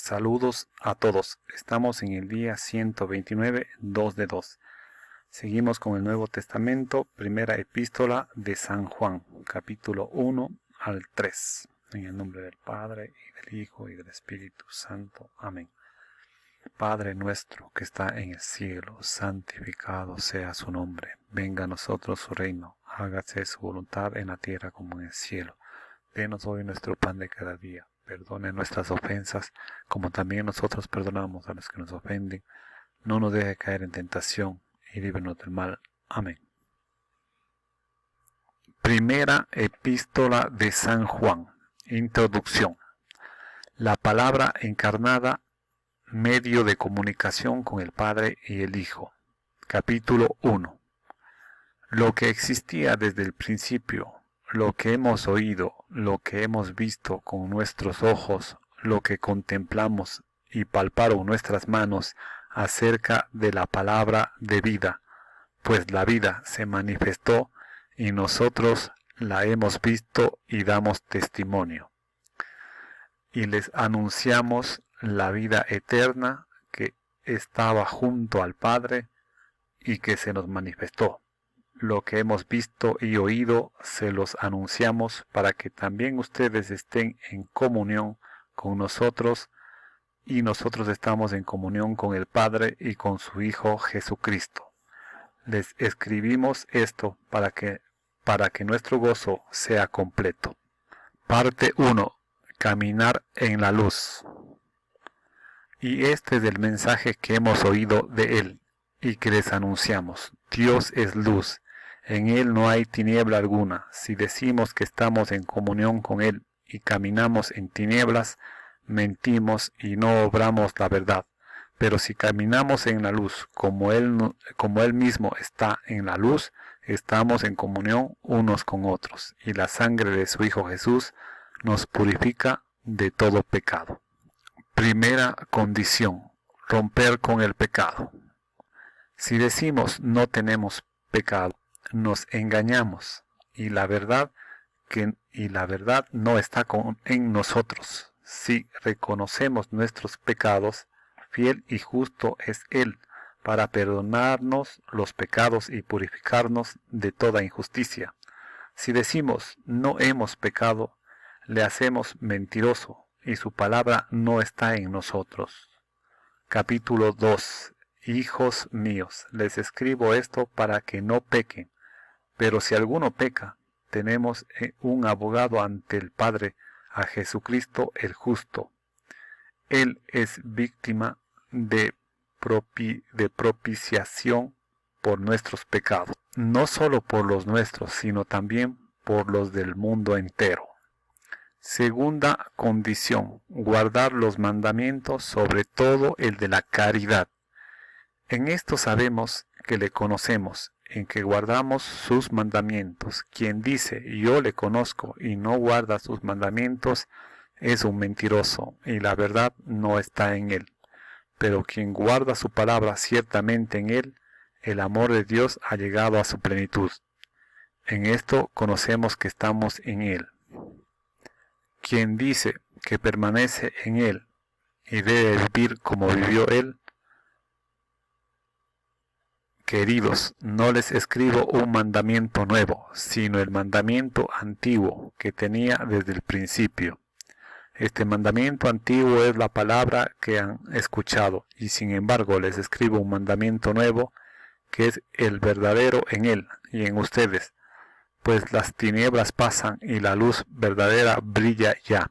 Saludos a todos. Estamos en el día 129, 2 de 2. Seguimos con el Nuevo Testamento, primera epístola de San Juan, capítulo 1 al 3. En el nombre del Padre, y del Hijo, y del Espíritu Santo. Amén. Padre nuestro que está en el cielo, santificado sea su nombre. Venga a nosotros su reino. Hágase su voluntad en la tierra como en el cielo. Denos hoy nuestro pan de cada día. Perdone nuestras ofensas, como también nosotros perdonamos a los que nos ofenden. No nos deje caer en tentación, y líbranos del mal. Amén. Primera epístola de San Juan. Introducción. La palabra encarnada, medio de comunicación con el Padre y el Hijo. Capítulo 1. Lo que existía desde el principio, lo que hemos oído, lo que hemos visto con nuestros ojos, lo que contemplamos y palparon nuestras manos acerca de la palabra de vida, pues la vida se manifestó y nosotros la hemos visto y damos testimonio. Y les anunciamos la vida eterna que estaba junto al Padre y que se nos manifestó. Lo que hemos visto y oído se los anunciamos para que también ustedes estén en comunión con nosotros y nosotros estamos en comunión con el Padre y con su Hijo Jesucristo. Les escribimos esto para que nuestro gozo sea completo. Parte 1. Caminar en la luz. Y este es el mensaje que hemos oído de Él y que les anunciamos. Dios es luz. En Él no hay tiniebla alguna. Si decimos que estamos en comunión con Él y caminamos en tinieblas, mentimos y no obramos la verdad. Pero si caminamos en la luz, como Él mismo está en la luz, estamos en comunión unos con otros. Y la sangre de su Hijo Jesús nos purifica de todo pecado. Primera condición: romper con el pecado. Si decimos no tenemos pecado, nos engañamos y la verdad no está en nosotros. Si reconocemos nuestros pecados, fiel y justo es Él para perdonarnos los pecados y purificarnos de toda injusticia. Si decimos no hemos pecado, le hacemos mentiroso y su palabra no está en nosotros. Capítulo 2. Hijos míos, les escribo esto para que no pequen. Pero si alguno peca, tenemos un abogado ante el Padre, a Jesucristo el justo. Él es víctima de propiciación por nuestros pecados, no solo por los nuestros, sino también por los del mundo entero. Segunda condición: guardar los mandamientos, sobre todo el de la caridad. En esto sabemos que le conocemos, en que guardamos sus mandamientos. Quien dice yo le conozco y no guarda sus mandamientos es un mentiroso, y la verdad no está en él. Pero quien guarda su palabra, ciertamente en él el amor de Dios ha llegado a su plenitud. En esto conocemos que estamos en él. Quien dice que permanece en él y debe vivir como vivió él, queridos, no les escribo un mandamiento nuevo, sino el mandamiento antiguo que tenía desde el principio. Este mandamiento antiguo es la palabra que han escuchado, y sin embargo les escribo un mandamiento nuevo, que es el verdadero en él y en ustedes, pues las tinieblas pasan y la luz verdadera brilla ya.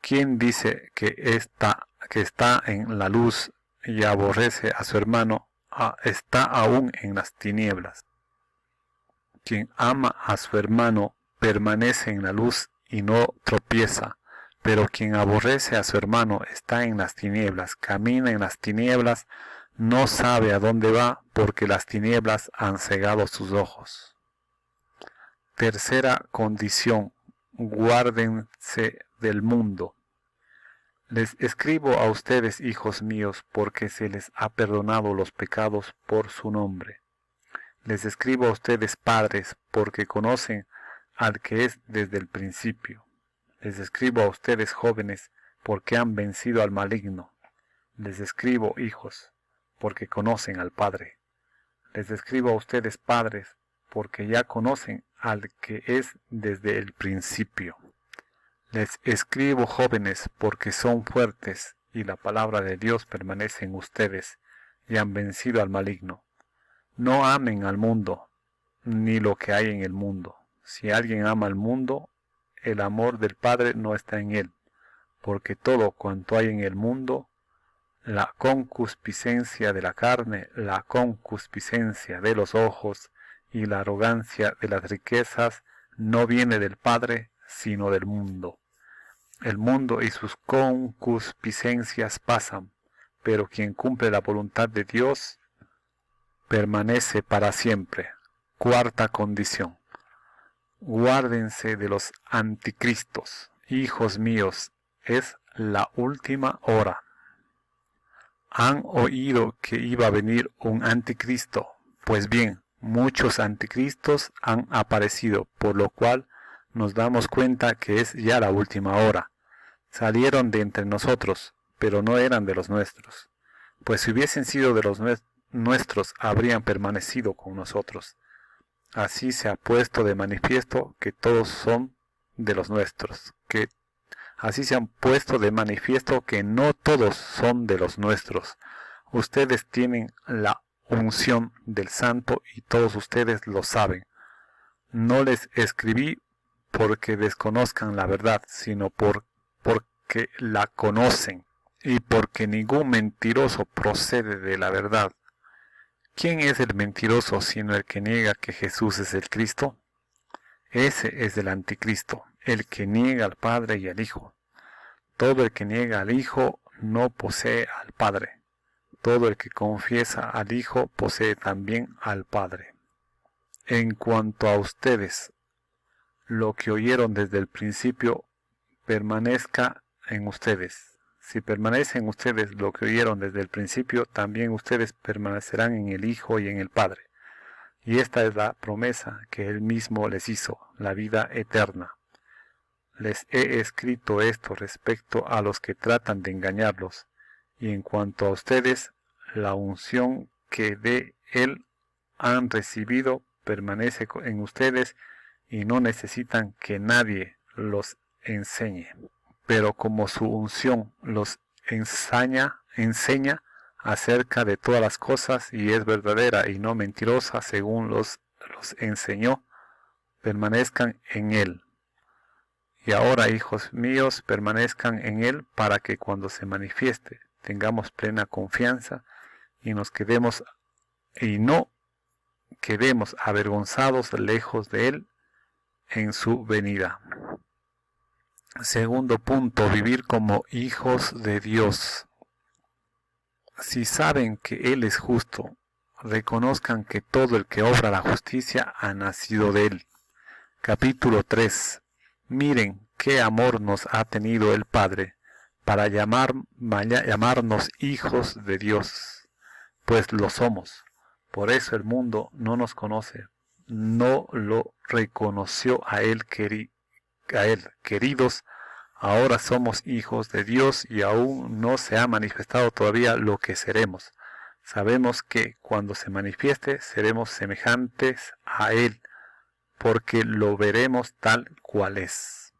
¿Quién dice que está en la luz y aborrece a su hermano, está aún en las tinieblas? Quien ama a su hermano permanece en la luz y no tropieza, pero quien aborrece a su hermano está en las tinieblas, camina en las tinieblas, no sabe a dónde va, porque las tinieblas han cegado sus ojos. Tercera condición: guárdense del mundo. Les escribo a ustedes, hijos míos, porque se les ha perdonado los pecados por su nombre. Les escribo a ustedes, padres, porque conocen al que es desde el principio. Les escribo a ustedes, jóvenes, porque han vencido al maligno. Les escribo, hijos, porque conocen al Padre. Les escribo a ustedes, padres, porque ya conocen al que es desde el principio. Les escribo, jóvenes, porque son fuertes, y la palabra de Dios permanece en ustedes, y han vencido al maligno. No amen al mundo, ni lo que hay en el mundo. Si alguien ama al mundo, el amor del Padre no está en él, porque todo cuanto hay en el mundo, la concupiscencia de la carne, la concupiscencia de los ojos y la arrogancia de las riquezas, no viene del Padre, sino del mundo. El mundo y sus concupiscencias pasan, pero quien cumple la voluntad de Dios permanece para siempre. Cuarta condición. Guárdense de los anticristos. Hijos míos, es la última hora. Han oído que iba a venir un anticristo. Pues bien, muchos anticristos han aparecido, por lo cual nos damos cuenta que es ya la última hora. Salieron de entre nosotros, pero no eran de los nuestros. Pues si hubiesen sido de los nuestros, habrían permanecido con nosotros. Así se ha puesto de manifiesto que todos son de los nuestros, así se han puesto de manifiesto que no todos son de los nuestros. Ustedes tienen la unción del Santo y todos ustedes lo saben. No les escribí porque desconozcan la verdad, sino porque la conocen y porque ningún mentiroso procede de la verdad. ¿Quién es el mentiroso sino el que niega que Jesús es el Cristo? Ese es el anticristo, el que niega al Padre y al Hijo. Todo el que niega al Hijo no posee al Padre. Todo el que confiesa al Hijo posee también al Padre. En cuanto a ustedes, lo que oyeron desde el principio permanezca en ustedes. Si permanece en ustedes lo que oyeron desde el principio, también ustedes permanecerán en el Hijo y en el Padre. Y esta es la promesa que Él mismo les hizo, la vida eterna. Les he escrito esto respecto a los que tratan de engañarlos, y en cuanto a ustedes, la unción que de Él han recibido permanece en ustedes y no necesitan que nadie los enseñe. Pero como su unción los enseña acerca de todas las cosas y es verdadera y no mentirosa según los enseñó, permanezcan en Él. Y ahora, hijos míos, permanezcan en Él para que cuando se manifieste tengamos plena confianza y no quedemos avergonzados lejos de Él en su venida. Segundo punto, vivir como hijos de Dios. Si saben que Él es justo, reconozcan que todo el que obra la justicia ha nacido de Él. Capítulo 3. Miren qué amor nos ha tenido el Padre para llamarnos hijos de Dios, pues lo somos. Por eso el mundo no nos conoce, no lo reconoció a Él, queridos. Ahora somos hijos de Dios y aún no se ha manifestado todavía lo que seremos. Sabemos que cuando se manifieste seremos semejantes a Él, porque lo veremos tal cual es.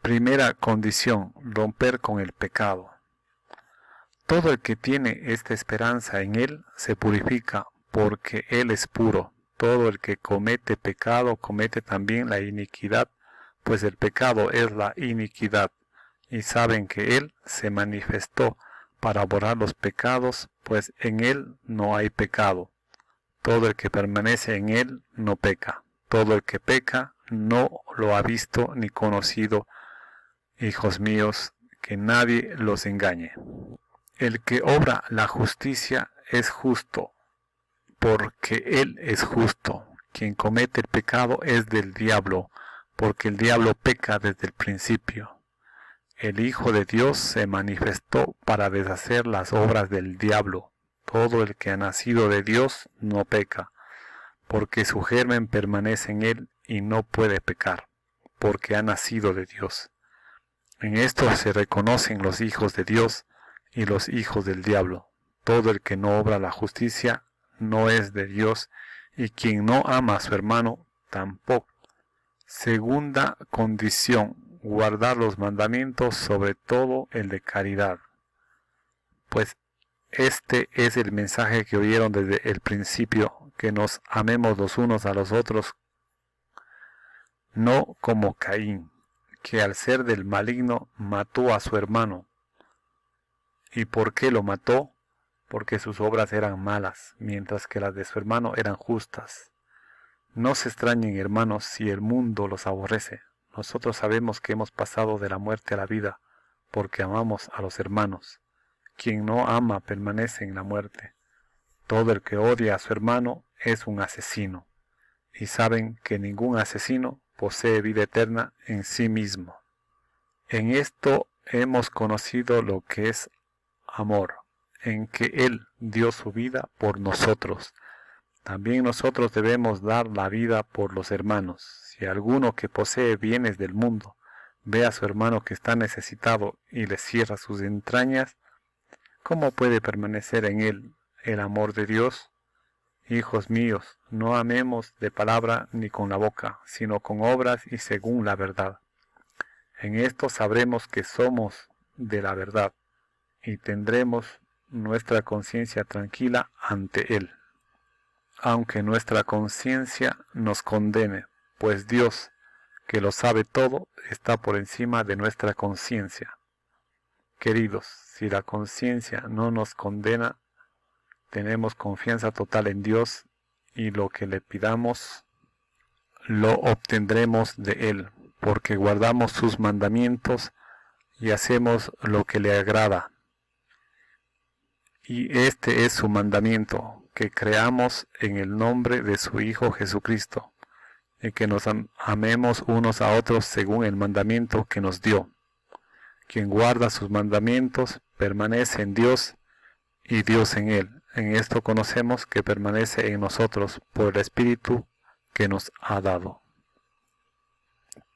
Primera condición, romper con el pecado. Todo el que tiene esta esperanza en Él se purifica, porque Él es puro. Todo el que comete pecado comete también la iniquidad, pues el pecado es la iniquidad, y saben que Él se manifestó para borrar los pecados, pues en Él no hay pecado. Todo el que permanece en Él no peca. Todo el que peca no lo ha visto ni conocido. Hijos míos, que nadie los engañe. El que obra la justicia es justo, porque Él es justo. Quien comete el pecado es del diablo, porque el diablo peca desde el principio. El Hijo de Dios se manifestó para deshacer las obras del diablo. Todo el que ha nacido de Dios no peca, porque su germen permanece en él y no puede pecar, porque ha nacido de Dios. En esto se reconocen los hijos de Dios y los hijos del diablo. Todo el que no obra la justicia no es de Dios, y quien no ama a su hermano tampoco. Segunda condición, guardar los mandamientos, sobre todo el de caridad. Pues este es el mensaje que oyeron desde el principio, que nos amemos los unos a los otros, no como Caín, que al ser del maligno mató a su hermano. ¿Y por qué lo mató? Porque sus obras eran malas, mientras que las de su hermano eran justas. No se extrañen, hermanos, si el mundo los aborrece. Nosotros sabemos que hemos pasado de la muerte a la vida, porque amamos a los hermanos. Quien no ama permanece en la muerte. Todo el que odia a su hermano es un asesino. Y saben que ningún asesino posee vida eterna en sí mismo. En esto hemos conocido lo que es amor, en que Él dio su vida por nosotros. También nosotros debemos dar la vida por los hermanos. Si alguno que posee bienes del mundo ve a su hermano que está necesitado y le cierra sus entrañas, ¿cómo puede permanecer en él el amor de Dios? Hijos míos, no amemos de palabra ni con la boca, sino con obras y según la verdad. En esto sabremos que somos de la verdad, y tendremos nuestra conciencia tranquila ante Él. Aunque nuestra conciencia nos condene, pues Dios, que lo sabe todo, está por encima de nuestra conciencia. Queridos, si la conciencia no nos condena, tenemos confianza total en Dios, y lo que le pidamos lo obtendremos de Él, porque guardamos sus mandamientos y hacemos lo que le agrada. Y este es su mandamiento, que creamos en el nombre de su Hijo Jesucristo, y que nos amemos unos a otros según el mandamiento que nos dio. Quien guarda sus mandamientos permanece en Dios y Dios en él. En esto conocemos que permanece en nosotros por el Espíritu que nos ha dado.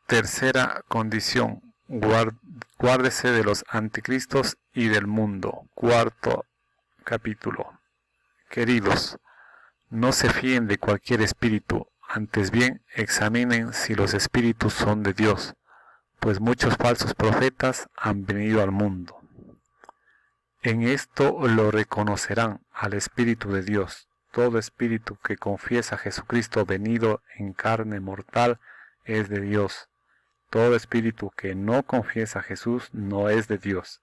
Tercera condición, guárdese de los anticristos y del mundo. Cuarto capítulo. Queridos, no se fíen de cualquier espíritu, antes bien examinen si los espíritus son de Dios, pues muchos falsos profetas han venido al mundo. En esto lo reconocerán al Espíritu de Dios. Todo espíritu que confiesa a Jesucristo venido en carne mortal es de Dios. Todo espíritu que no confiesa a Jesús no es de Dios.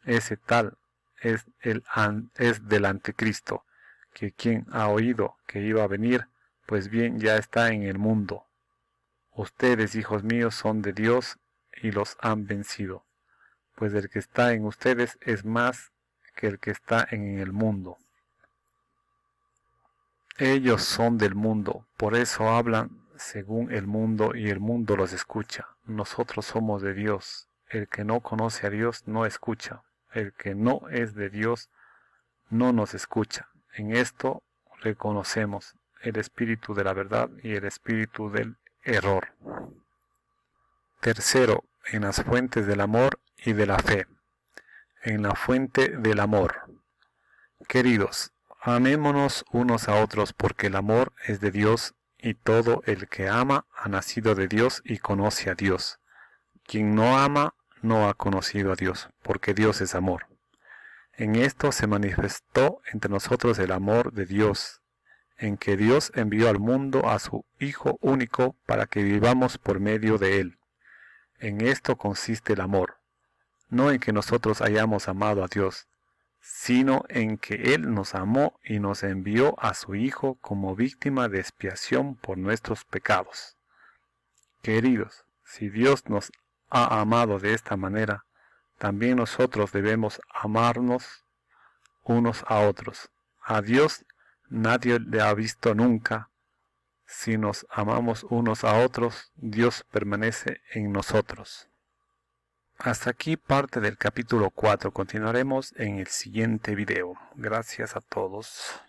Ese tal es del anticristo, que quien ha oído que iba a venir, pues bien ya está en el mundo. Ustedes, hijos míos, son de Dios y los han vencido, pues el que está en ustedes es más que el que está en el mundo. Ellos son del mundo, por eso hablan según el mundo y el mundo los escucha. Nosotros somos de Dios. El que no conoce a Dios no escucha. El que no es de Dios no nos escucha. En esto reconocemos el espíritu de la verdad y el espíritu del error. Tercero, en las fuentes del amor y de la fe. En la fuente del amor. Queridos, amémonos unos a otros, porque el amor es de Dios, y todo el que ama ha nacido de Dios y conoce a Dios. Quien no ama no ha conocido a Dios, porque Dios es amor. En esto se manifestó entre nosotros el amor de Dios, en que Dios envió al mundo a su Hijo único para que vivamos por medio de Él. En esto consiste el amor, no en que nosotros hayamos amado a Dios, sino en que Él nos amó y nos envió a su Hijo como víctima de expiación por nuestros pecados. Queridos, si Dios nos ha amado de esta manera, también nosotros debemos amarnos unos a otros. A Dios nadie le ha visto nunca. Si nos amamos unos a otros, Dios permanece en nosotros. Hasta aquí parte del capítulo 4. Continuaremos en el siguiente video. Gracias a todos.